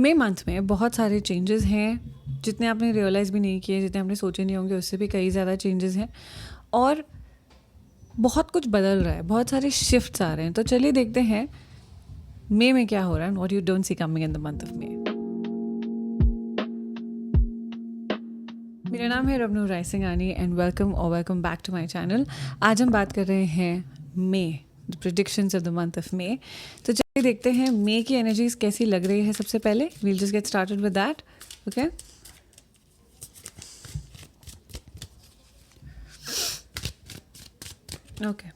मई month में बहुत सारे चेंजेस हैं, जितने आपने रियलाइज़ भी नहीं किए, जितने आपने सोचे नहीं होंगे, उससे भी कई ज़्यादा चेंजेस हैं और बहुत कुछ बदल रहा है, बहुत सारे शिफ्ट्स आ रहे हैं। तो चलिए देखते हैं मई में क्या हो रहा है, what you don't see coming in the month of May. मेरा नाम है Ravnoor Raisinghani and welcome back to my channel. आज हम बात कर रहे हैं May, the predictions of the month of May. तो चलिए देखते हैं मई की एनर्जीज कैसी लग रही है। सबसे पहले we'll just get started with that. Okay, okay,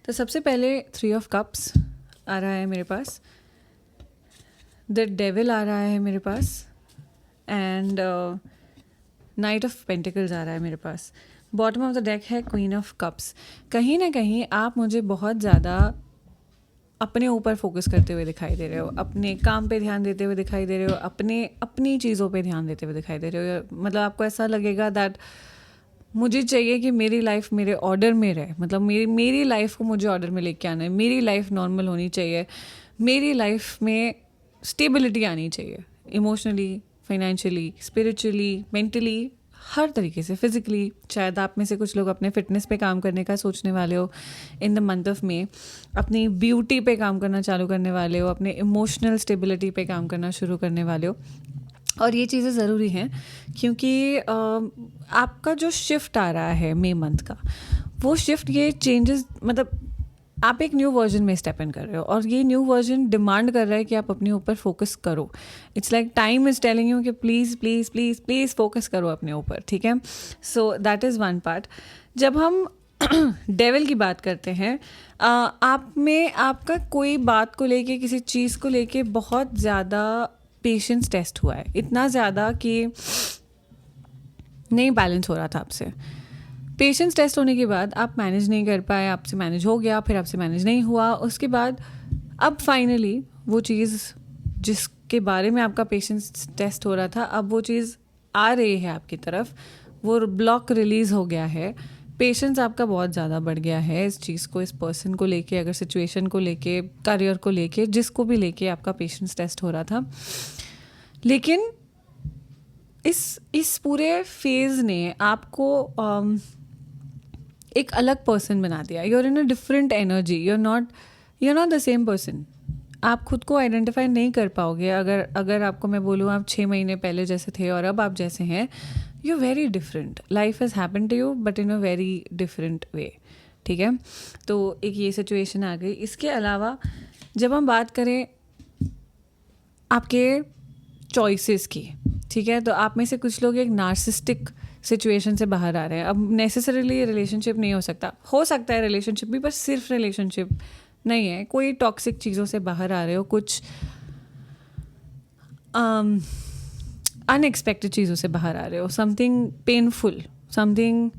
तो सबसे पहले 3 ऑफ कप्स आ रहा है मेरे पास, द डेविल आ रहा है मेरे पास एंड नाइट ऑफ पेंटिकल्स आ रहा है मेरे पास। बॉटम ऑफ द डेक है क्वीन ऑफ कप्स। कहीं ना कहीं आप मुझे बहुत ज़्यादा अपने ऊपर फोकस करते हुए दिखाई दे रहे हो, अपने काम पे ध्यान देते हुए दिखाई दे रहे हो, अपनी चीज़ों पे ध्यान देते हुए दिखाई दे रहे हो। मतलब आपको ऐसा लगेगा दैट मुझे चाहिए कि मेरी लाइफ मेरे ऑर्डर में रहे, मतलब मेरी लाइफ को मुझे ऑर्डर में लेके आना है, मेरी लाइफ नॉर्मल होनी चाहिए, मेरी लाइफ में स्टेबिलिटी आनी चाहिए, इमोशनली, फाइनेंशियली, स्पिरिचुअली, मेंटली, हर तरीके से, फिजिकली। शायद आप में से कुछ लोग अपने फिटनेस पे काम करने का सोचने वाले हो in the month of May, अपनी ब्यूटी पे काम करना चालू करने वाले हो, अपने इमोशनल स्टेबिलिटी पे काम करना शुरू करने वाले हो। और ये चीज़ें ज़रूरी हैं क्योंकि आपका जो शिफ्ट आ रहा है मई मंथ का, वो शिफ्ट, ये चेंजेस, मतलब आप एक न्यू वर्जन में स्टेप इन कर रहे हो और ये न्यू वर्जन डिमांड कर रहा है कि आप अपने ऊपर फोकस करो। It's like time is telling you कि please please please please focus करो अपने ऊपर, ठीक है। So that is one part. जब हम डेविल की बात करते हैं, आप में आपका कोई बात को लेके, किसी चीज़ को लेके बहुत ज़्यादा पेशेंस टेस्ट हुआ है, इतना ज़्यादा कि नहीं बैलेंस हो रहा था आपसे। पेशेंस टेस्ट होने के बाद आप मैनेज नहीं कर पाए, आपसे मैनेज हो गया, फिर आपसे मैनेज नहीं हुआ, उसके बाद अब फाइनली वो चीज़ जिसके बारे में आपका पेशेंस टेस्ट हो रहा था, अब वो चीज़ आ रही है आपकी तरफ, वो ब्लॉक रिलीज़ हो गया है। पेशेंस आपका बहुत ज़्यादा बढ़ गया है इस चीज़ को, इस पर्सन को लेके, अगर सिचुएशन को लेके, करियर को लेके, जिसको भी लेके आपका पेशेंस टेस्ट हो रहा था। लेकिन इस पूरे फेज़ ने आपको एक अलग पर्सन बना दिया। You are in a different energy, you are not the same person. आप खुद को आइडेंटिफाई नहीं कर पाओगे अगर आपको मैं बोलूँ आप 6 महीने पहले जैसे थे और अब आप जैसे हैं, you are very different. Life has happen to you but in a very different way, ठीक है। तो एक ये सिचुएशन आ गई। इसके अलावा जब हम बात करें आपके चॉइसेस की, ठीक है, तो आप में से कुछ लोग एक नार्सिस्टिक सिचुएशन से बाहर आ रहे हैं। अब नेसेसरीली रिलेशनशिप नहीं हो सकता है रिलेशनशिप भी, पर सिर्फ रिलेशनशिप नहीं है, कोई टॉक्सिक चीज़ों से बाहर आ रहे हो, कुछ अनएक्सपेक्टेड चीज़ों से बाहर आ रहे हो, समथिंग पेनफुल, समथिंग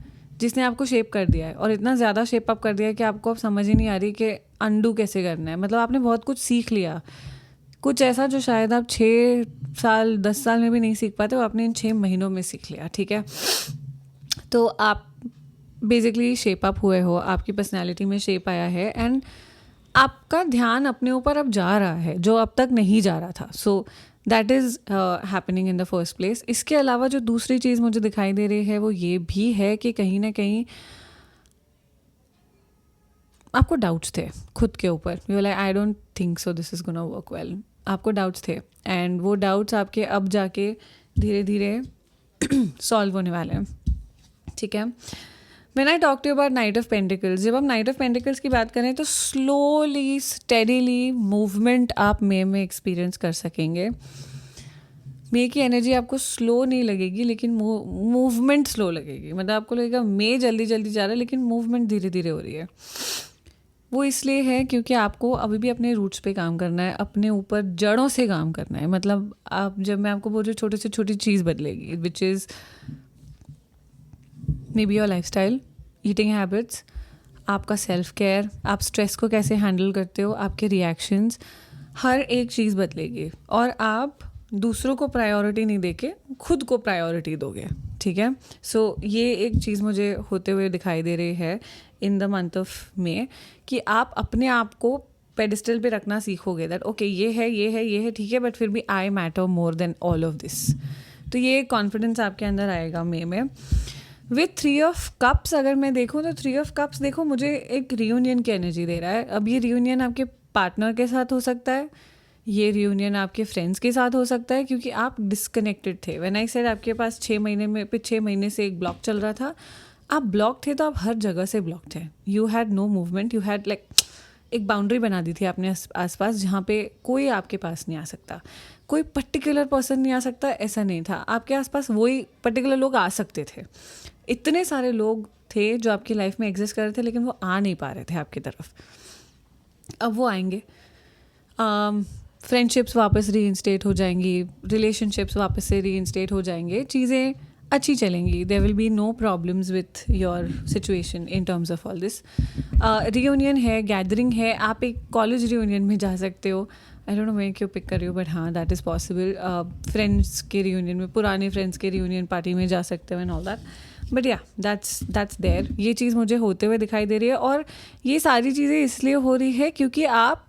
जिसने आपको शेप कर दिया है और इतना ज़्यादा शेप अप कर दिया है कि आपको अब समझ ही नहीं आ रही कि अनडू कैसे करना है। मतलब आपने बहुत कुछ सीख लिया, कुछ ऐसा जो शायद आप 6 साल 10 साल में भी नहीं सीख पाते, वो आपने इन 6 महीनों में सीख लिया, ठीक है। तो आप बेसिकली शेप अप हुए हो, आपकी पर्सनैलिटी में शेप आया है एंड आपका ध्यान अपने ऊपर अब जा रहा है जो अब तक नहीं जा रहा था। सो that is happening in the first place. इसके अलावा जो दूसरी चीज़ मुझे दिखाई दे रही है वो ये भी है कि कहीं ना कहीं आपको डाउट्स थे खुद के ऊपर। You like I don't think so this is gonna work well. आपको डाउट्स थे एंड वो डाउट्स आपके अब जाके धीरे धीरे सॉल्व होने वाले हैं, ठीक है। When I talk to you about knight of pentacles, जब हम नाइट ऑफ पेंटिकल्स की बात करें तो स्लोली स्टेडीली मूवमेंट आप मे में एक्सपीरियंस कर सकेंगे। मे की एनर्जी आपको स्लो नहीं लगेगी, लेकिन मूवमेंट स्लो लगेगी। मतलब आपको लगेगा मे जल्दी जल्दी जा रहा है, लेकिन मूवमेंट धीरे धीरे हो रही है। वो इसलिए है क्योंकि आपको अभी भी अपने रूट्स पे काम करना है, अपने ऊपर जड़ों से काम करना है। मतलब आप, जब मैं आपको बोल रही हूँ छोटे से छोटी चीज़ बदलेगी, which is may be your life style, eating habits, आपका सेल्फ केयर, आप स्ट्रेस को कैसे हैंडल करते हो, आपके रिएक्शंस, हर एक चीज़ बदलेगी और आप दूसरों को प्रायोरिटी नहीं देके खुद को प्रायोरिटी दोगे, ठीक है। सो ये एक चीज़ मुझे होते हुए दिखाई दे रही है इन द मंथ ऑफ मे कि आप अपने आप को पेडिस्टल पे रखना सीखोगे दैट ओके ये है ये है ये है ठीक है, बट फिर भी आई matter more than all of this. तो ये कॉन्फिडेंस आपके अंदर आएगा मे में। विथ 3 ऑफ कप्स अगर मैं देखूँ तो 3 ऑफ कप्स देखो मुझे एक रियूनियन की एनर्जी दे रहा है। अब ये रियूनियन आपके पार्टनर के साथ हो सकता है, ये रियूनियन आपके फ्रेंड्स के साथ हो सकता है, क्योंकि आप डिस्कनेक्टेड थे। व्हेन आई सेड आपके पास 6 महीने से एक ब्लॉक चल रहा था, आप ब्लॉक थे तो आप हर जगह से ब्लॉक थे। You had no movement, you had like एक बाउंड्री बना दी थी अपने आसपास जहाँ पे कोई आपके पास नहीं आ सकता, कोई पर्टिकुलर पर्सन नहीं आ सकता, ऐसा नहीं था। आपके आसपास वही पर्टिकुलर लोग आ सकते थे। इतने सारे लोग थे जो आपकी लाइफ में एग्जिस्ट कर रहे थे, लेकिन वो आ नहीं पा रहे थे आपकी तरफ। अब वो आएंगे, फ्रेंडशिप्स वापस रीइंस्टेट हो जाएंगी, रिलेशनशिप्स वापस से रीइंस्टेट हो जाएंगे, चीज़ें अच्छी चलेंगी। There will be no problems with your situation in terms of all this. Reunion है, गैदरिंग है, आप एक कॉलेज रियूनियन में जा सकते हो। आई डोंट नो मैं क्यों पिक कर रही हूँ, बट हाँ दैट इज़ पॉसिबल। फ्रेंड्स के रियूनियन में, पुराने फ्रेंड्स के रियूनियन पार्टी में जा सकते हो एंड ऑल दैट। बट या दैट्स देयर। ये चीज़ मुझे होते हुए दिखाई दे रही है, और ये सारी चीज़ें इसलिए हो रही है क्योंकि आप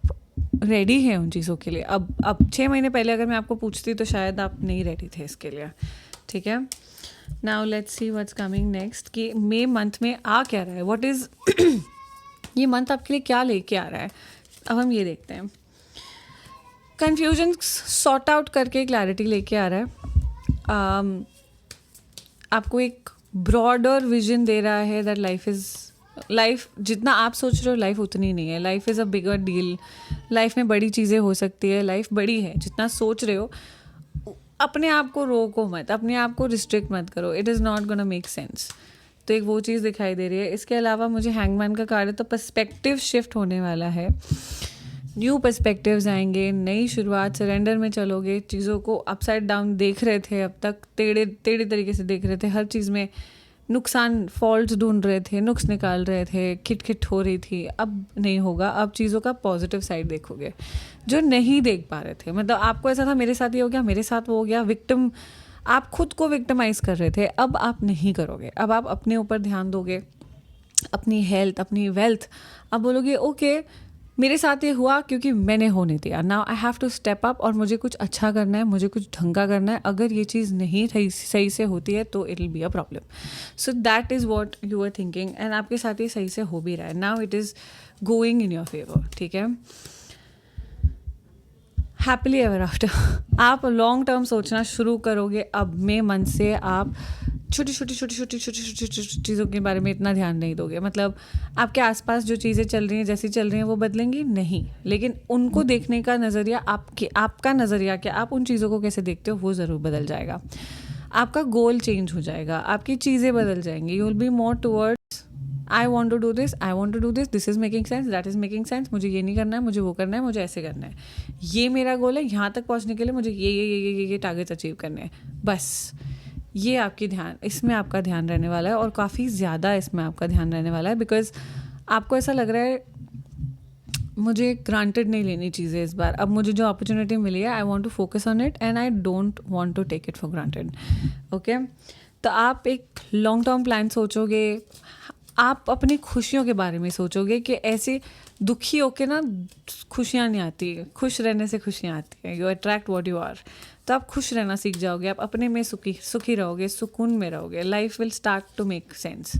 रेडी हैं उन चीज़ों के लिए। अब 6 महीने पहले अगर मैं आपको पूछती तो शायद आप नहीं रेडी थे इसके लिए, ठीक है। Now let's see what's coming next, कि मई मंथ में आ क्या रहा है, व्हाट इज़ ये मंथ आपके लिए क्या लेके आ रहा है। अब हम ये देखते हैं। कन्फ्यूजन सॉर्ट आउट करके क्लैरिटी लेके आ रहा है। आपको एक ब्रॉडर विजन दे रहा है दैट लाइफ जितना आप सोच रहे हो लाइफ उतनी नहीं है। Life is a bigger deal. Life में बड़ी चीज़ें हो सकती है, लाइफ बड़ी है। जितना सोच रहे हो, अपने आप को रोको मत, अपने आप को रिस्ट्रिक्ट मत करो। It is not gonna make sense. तो एक वो चीज़ दिखाई दे रही है। इसके अलावा मुझे हैंगमैन का कार्ड है, तो पर्सपेक्टिव शिफ्ट होने वाला है। न्यू पर्सपेक्टिव्स आएंगे, नई शुरुआत, सरेंडर में चलोगे। चीज़ों को अपसाइड डाउन देख रहे थे, अब तक टेढ़े तरीके से देख रहे थे। हर चीज़ में नुकसान, फॉल्ट्स ढूंढ रहे थे, नुक्स निकाल रहे थे, खिट हो रही थी। अब नहीं होगा। अब चीज़ों का पॉजिटिव साइड देखोगे जो नहीं देख पा रहे थे। मतलब आपको ऐसा था मेरे साथ ये हो गया, मेरे साथ वो हो गया, विक्टिम, आप खुद को विक्टिमाइज कर रहे थे। अब आप नहीं करोगे। अब आप अपने ऊपर ध्यान दोगे, अपनी हेल्थ, अपनी वेल्थ। अब बोलोगे ओके मेरे साथ ये हुआ क्योंकि मैंने होने दिया, now I have to step up और मुझे कुछ अच्छा करना है, मुझे कुछ ढंग का करना है। अगर ये चीज़ नहीं सही से होती है तो it will be a problem. So that is what you are thinking, and आपके साथ ये सही से हो भी रहा है। Now it is going in your favour, ठीक है। हैप्पीली एवर आफ्टर आप लॉन्ग टर्म सोचना शुरू करोगे। अब मई मंथ से आप छोटी छोटी चीज़ों के बारे में इतना ध्यान नहीं दोगे। मतलब आपके आसपास जो चीज़ें चल रही हैं, जैसी चल रही हैं, वो बदलेंगी नहीं, लेकिन उनको देखने का नज़रिया, आपका नज़रिया क्या, आप उन चीज़ों को कैसे देखते हो, वो ज़रूर बदल जाएगा। आपका गोल चेंज हो जाएगा, आपकी चीज़ें बदल जाएंगी। You will be more towards I want to do this, I want to do this, this is making sense, that is making sense. मुझे ये नहीं करना है, मुझे वो करना है, मुझे ऐसे करना है, ये मेरा गोल है। यहाँ तक पहुँचने के लिए मुझे ये टारगेट्स अचीव करने हैं। बस ये आपकी ध्यान, इसमें आपका ध्यान रहने वाला है, और काफ़ी ज़्यादा इसमें आपका ध्यान रहने वाला है। बिकॉज आपको ऐसा लग रहा है मुझे ग्रांटेड नहीं लेनी चीज़ें इस बार। अब मुझे जो अपॉर्चुनिटी मिली है, I want to focus on it and I don't want to take it for granted, okay. तो आप एक लॉन्ग टर्म प्लान सोचोगे, आप अपनी खुशियों के बारे में सोचोगे कि ऐसे दुखी होके ना खुशियाँ नहीं आती, खुश रहने से खुशियाँ आती हैं। You attract what you are. तो आप खुश रहना सीख जाओगे, आप अपने में सुखी रहोगे, सुकून में रहोगे। Life will start to make sense.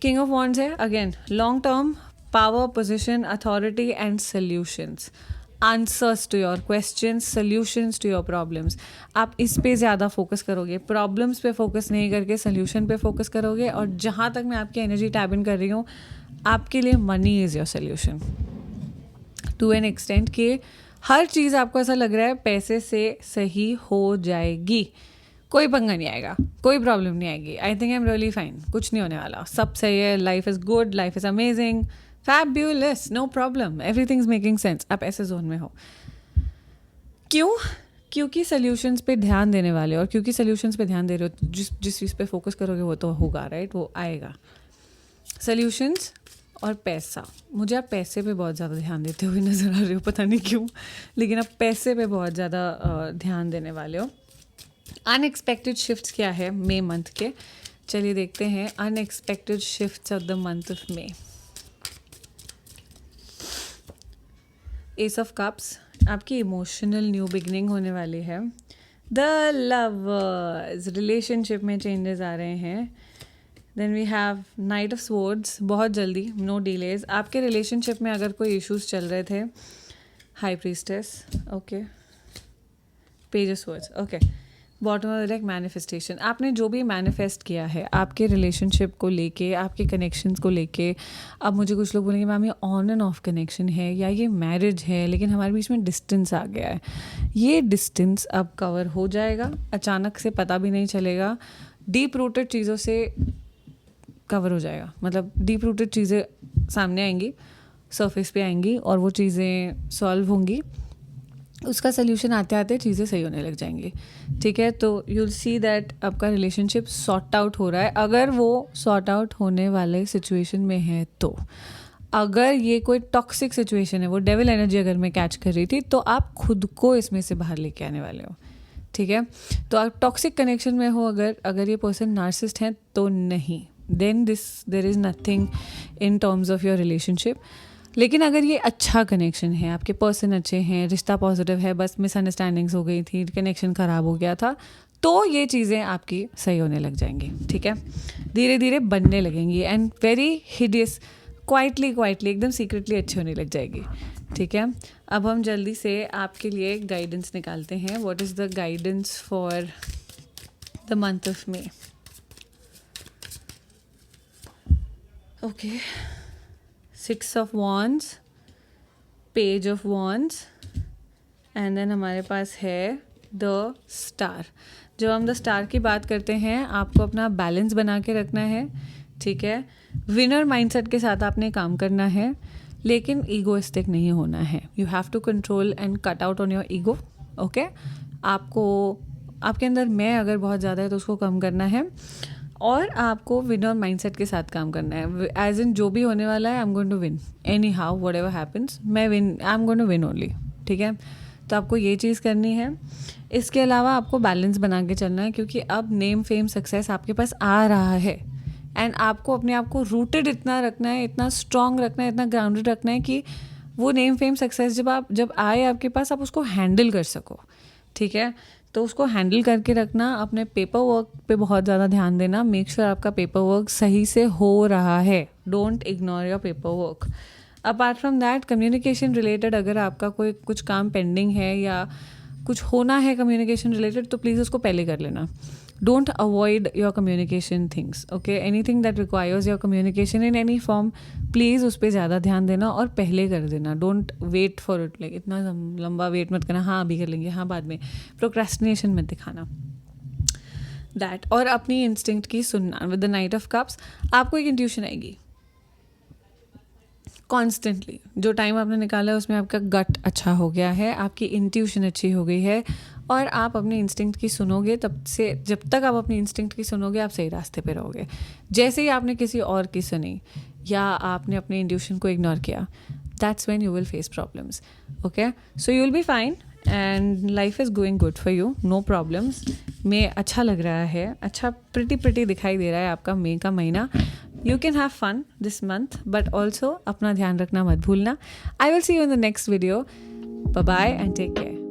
King of wands है again long term, power, position, authority and solutions, answers to your question, solutions to your problems. आप इस पे ज़्यादा फोकस करोगे, प्रॉब्लम्स पे फोकस नहीं करके सोल्यूशन पे फोकस करोगे। और जहाँ तक मैं आपकी एनर्जी टैप इन कर रही हूँ, आपके लिए money is your solution to an extent, कि हर चीज़ आपको ऐसा लग रहा है पैसे से सही हो जाएगी, कोई पंगा नहीं आएगा, कोई प्रॉब्लम नहीं आएगी। I think I am really fine, कुछ नहीं होने वाला, सब सही है, life is good, life is amazing, fabulous, no problem, everything is making sense. आप ऐसे जोन में हो। क्यों? क्योंकि सोल्यूशंस पे ध्यान देने वाले हो, और क्योंकि सोल्यूशंस पे ध्यान दे रहे हो, जिस चीज़ पे फोकस करोगे वो तो होगा, राइट, वो आएगा। सोल्यूशंस और पैसा। मुझे आप पैसे पे बहुत ज़्यादा ध्यान देते हुए नज़र आ रहे हो, पता नहीं क्यों, लेकिन आप पैसे पे बहुत ज़्यादा ध्यान देने वाले हो। अनएक्सपेक्टेड शिफ्ट्स क्या है मई मंथ के, चलिए देखते हैं। Unexpected shifts of the month of May. Ace of cups, आपकी इमोशनल न्यू बिगनिंग होने वाली है। द लवर्स, रिलेशनशिप में चेंजेस आ रहे हैं। Then we have knight of swords, बहुत जल्दी, नो डिलेज। आपके रिलेशनशिप में अगर कोई इश्यूज चल रहे थे, high priestess, okay, page of swords, okay, bottom of the deck manifestation. आपने जो भी मैनिफेस्ट किया है आपके रिलेशनशिप को लेके, आपके कनेक्शंस को लेके, अब मुझे कुछ लोग बोलेंगे मैम ये ऑन एंड ऑफ कनेक्शन है या ये मैरिज है, लेकिन हमारे बीच में डिस्टेंस आ गया है। ये डिस्टेंस अब कवर हो जाएगा, अचानक से पता भी नहीं चलेगा, डीप रूटेड चीज़ों से कवर हो जाएगा। मतलब डीप रूटेड चीज़ें सामने आएंगी, सरफेस पे आएंगी और वो चीज़ें सॉल्व होंगी। उसका सल्यूशन आते आते चीज़ें सही होने लग जाएंगी, ठीक है। तो यूल सी दैट आपका रिलेशनशिप सॉर्ट आउट हो रहा है, अगर वो सॉर्ट आउट होने वाले सिचुएशन में है तो। अगर ये कोई टॉक्सिक सिचुएशन है, वो डेविल एनर्जी अगर मैं कैच कर रही थी, तो आप खुद को इसमें से बाहर लेके आने वाले हो, ठीक है। तो आप टॉक्सिक कनेक्शन में हो, अगर ये पर्सन नार्सिसिस्ट हैं तो नहीं, then there is nothing in terms of your relationship. लेकिन अगर ये अच्छा कनेक्शन है, आपके पर्सन अच्छे हैं, रिश्ता पॉजिटिव है, बस मिसअंडरस्टैंडिंग्स हो गई थी, कनेक्शन ख़राब हो गया था, तो ये चीज़ें आपकी सही होने लग जाएंगी, ठीक है। धीरे धीरे बनने लगेंगी एंड वेरी हिडियस, क्वाइटली एकदम सीक्रेटली अच्छी होने लग जाएगी, ठीक है। अब हम जल्दी से आपके लिए गाइडेंस निकालते हैं। What is the guidance for the month of May? Okay, 6 of wands, page of wands and then हमारे पास है द स्टार। जब हम द स्टार की बात करते हैं, आपको अपना बैलेंस बना के रखना है, ठीक है। विनर माइंडसेट के साथ आपने काम करना है, लेकिन ईगोइस्टिक नहीं होना है। You have to control and cut out on your ego, okay. आपको आपके अंदर मैं अगर बहुत ज़्यादा है तो उसको कम करना है और आपको विनर माइंडसेट के साथ काम करना है। एज इन जो भी होने वाला है, I am going to win anyhow, whatever happens, मैं win, I am going to win only, ठीक है। तो आपको ये चीज़ करनी है। इसके अलावा आपको बैलेंस बना के चलना है, क्योंकि अब नेम फेम सक्सेस आपके पास आ रहा है एंड आपको अपने आप को रूटेड इतना रखना है, इतना स्ट्रॉन्ग रखना है, इतना ग्राउंडेड रखना है कि वो नेम फेम सक्सेस जब आए आपके पास, आप उसको हैंडल कर सको, ठीक है। तो उसको हैंडल करके रखना। अपने पेपर वर्क पे बहुत ज़्यादा ध्यान देना, मेक श्योर आपका पेपर वर्क सही से हो रहा है, don't ignore your paper work. Apart from that, communication related अगर आपका कोई कुछ काम पेंडिंग है या कुछ होना है कम्युनिकेशन रिलेटेड, तो प्लीज़ उसको पहले कर लेना। Don't avoid your communication things, okay. Anything that requires your communication in any form, please उस पर ज़्यादा ध्यान देना और पहले कर देना। Don't wait for it, like इतना लंबा वेट मत करना, हाँ अभी कर लेंगे, हाँ बाद में, प्रोक्रेस्टिनेशन मत दिखाना दैट। और अपनी इंस्टिंक्ट की सुनना। With the night of cups आपको एक इंट्यूशन आएगी कॉन्स्टेंटली। जो टाइम आपने निकाला है उसमें आपका गट अच्छा हो गया है, आपकी इंट्यूशन अच्छी हो गई है और आप अपने इंस्टिंक्ट की सुनोगे। तब से जब तक आप अपनी इंस्टिंक्ट की सुनोगे, आप सही रास्ते पे रहोगे। जैसे ही आपने किसी और की सुनी या आपने अपने इंट्यूशन को इग्नोर किया, that's when you will face problems, okay. So you will be fine and life is going good for you, no problems. मे अच्छा लग रहा है, अच्छा प्रिटी दिखाई दे रहा है आपका मे का महीना। You can have fun this month, but also अपना ध्यान रखना मत भूलना. I will see you in the next video. Bye bye and take care.